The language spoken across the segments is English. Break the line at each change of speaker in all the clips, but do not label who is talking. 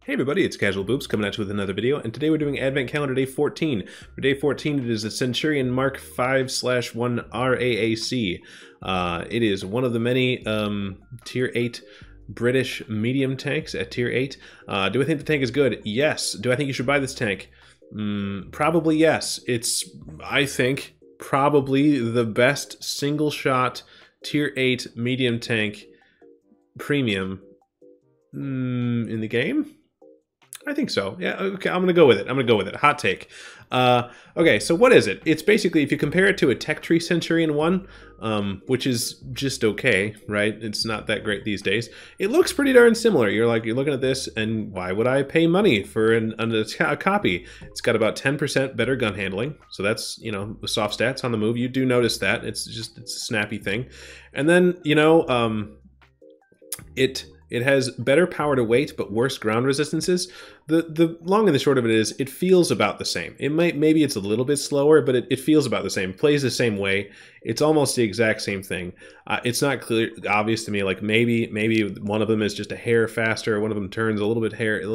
Hey everybody, it's Casual Boops coming at you with another video, and today we're doing Advent Calendar Day 14. For Day 14, it is a Centurion Mark 5/1 RAAC. It is one of the many Tier 8 British medium tanks at Tier 8. Do I think the tank is good? Yes. Do I think you should buy this tank? Probably yes. It's, I think, probably the best single-shot Tier 8 medium tank premium in the game. I think so. Yeah, okay, I'm going to go with it. Hot take. Okay, so what is it? It's basically, if you compare it to a Tech Tree Centurion 1, which is just okay, right? It's not that great these days. It looks pretty darn similar. You're looking at this, and why would I pay money for a copy? It's got about 10% better gun handling, so that's, you know, the soft stats on the move. You do notice that. It's a snappy thing. And then, you know, it has better power to weight, but worse ground resistances. The long and the short of it is, it feels about the same. Maybe it's a little bit slower, but it feels about the same. Plays the same way. It's almost the exact same thing. It's not obvious to me. Like maybe one of them is just a hair faster. One of them turns a little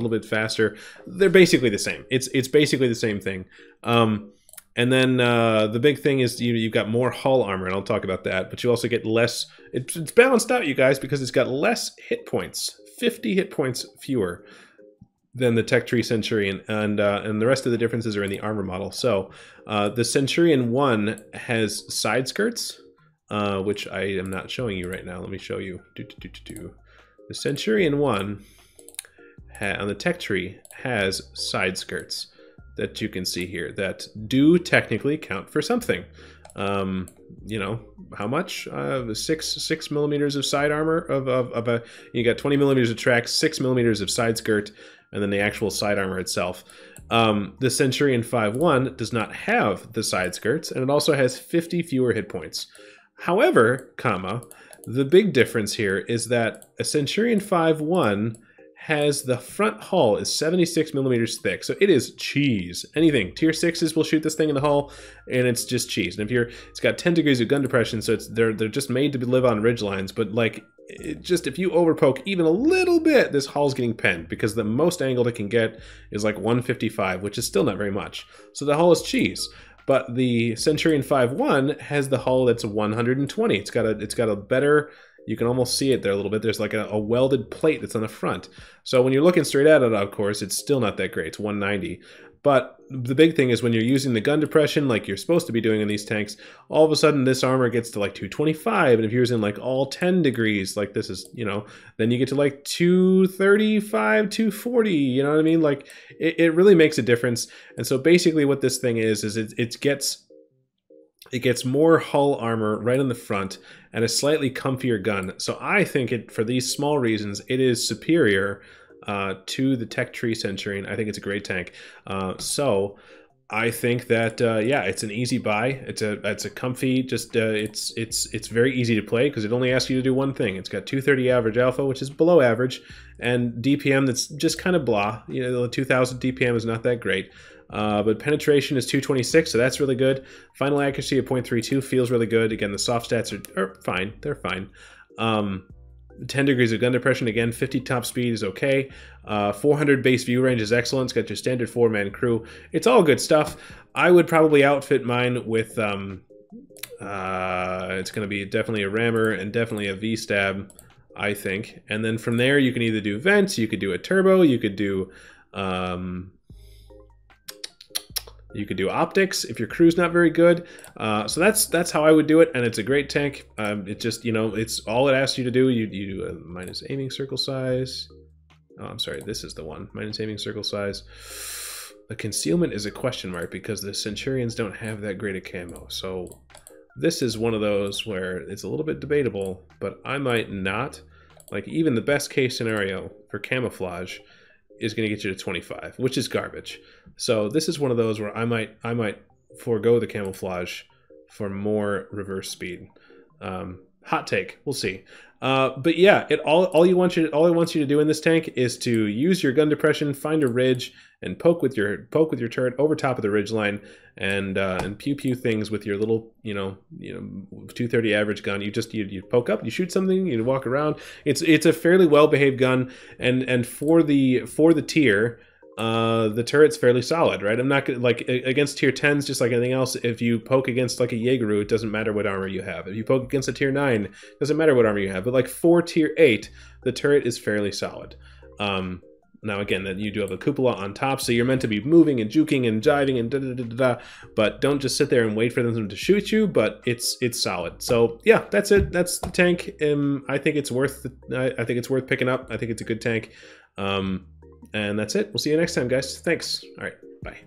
bit faster. They're basically the same. It's basically the same thing. And then the big thing is you've got more hull armor, and I'll talk about that. But you also get less. It's balanced out, you guys, because it's got less hit points, 50 hit points fewer than the Tech Tree Centurion, and the rest of the differences are in the armor model. So the Centurion 1 has side skirts, which I am not showing you right now. Let me show you. The Centurion 1 on the Tech Tree has side skirts that you can see here that do technically count for something. You know, how much? 6 millimeters of side armor you got 20 millimeters of track, 6 millimeters of side skirt, and then the actual side armor itself. The Centurion 5/1 does not have the side skirts, and it also has 50 fewer hit points. However, the big difference here is that a Centurion 5/1 has the front hull is 76 millimeters thick, so it is cheese. Anything tier 6s will shoot this thing in the hull, and it's just cheese. And it's got 10 degrees of gun depression, so they're just made to live on ridge lines. But like, if you overpoke even a little bit, this hull's getting penned, because the most angled it can get is like 155, which is still not very much. So the hull is cheese. But the Centurion 5/1 has the hull that's 120. It's got a better. You can almost see it there a little bit. There's like a welded plate that's on the front. So when you're looking straight at it, of course, it's still not that great. It's 190. But the big thing is when you're using the gun depression like you're supposed to be doing in these tanks, all of a sudden this armor gets to like 225. And if you're using like all 10 degrees, like this is, you know, then you get to like 235, 240. You know what I mean? Like it really makes a difference. And so basically what this thing is it gets more hull armor right on the front and a slightly comfier gun. So I think for these small reasons, it is superior to the Tech Tree Centurion. I think it's a great tank. So I think that yeah, it's an easy buy. It's a comfy. It's very easy to play because it only asks you to do one thing. It's got 230 average alpha, which is below average, and DPM that's just kind of blah. You know, the 2000 DPM is not that great. But penetration is 226, so that's really good. Final accuracy of 0.32 feels really good. Again, the soft stats are fine. They're fine. 10 degrees of gun depression, again, 50 top speed is okay. 400 base view range is excellent. It's got your standard 4-man crew. It's all good stuff. I would probably outfit mine with, it's going to be definitely a rammer and definitely a V-stab, I think. And then from there, you can either do vents, you could do a turbo, you could do optics if your crew's not very good. So that's how I would do it, and it's a great tank. It just, you know, it's all it asks you to do. You do a minus aiming circle size. Oh, I'm sorry, this is the one. Minus aiming circle size. The concealment is a question mark because the Centurions don't have that great a camo. So this is one of those where it's a little bit debatable, but I might not. Like, even the best case scenario for camouflage is going to get you to 25, which is garbage. So this is one of those where I might forego the camouflage for more reverse speed. Hot take. We'll see. But yeah, all it wants you to do in this tank is to use your gun depression, find a ridge, and poke with your turret over top of the ridge line, and pew pew things with your little 230 average gun. You poke up, you shoot something, you walk around. It's a fairly well behaved gun, and for the tier. The turret's fairly solid, right? I'm not gonna, like, against tier 10s, just like anything else, if you poke against like a Jaegeru, it doesn't matter what armor you have. If you poke against a tier 9, it doesn't matter what armor you have. But like for tier 8, the turret is fairly solid. Now again, that you do have a cupola on top, so you're meant to be moving and juking and jiving and da-da-da-da-da, but don't just sit there and wait for them to shoot you, but it's solid. So yeah, that's it. That's the tank. I think it's worth picking up. I think it's a good tank. And that's it. We'll see you next time, guys. Thanks. All right. Bye.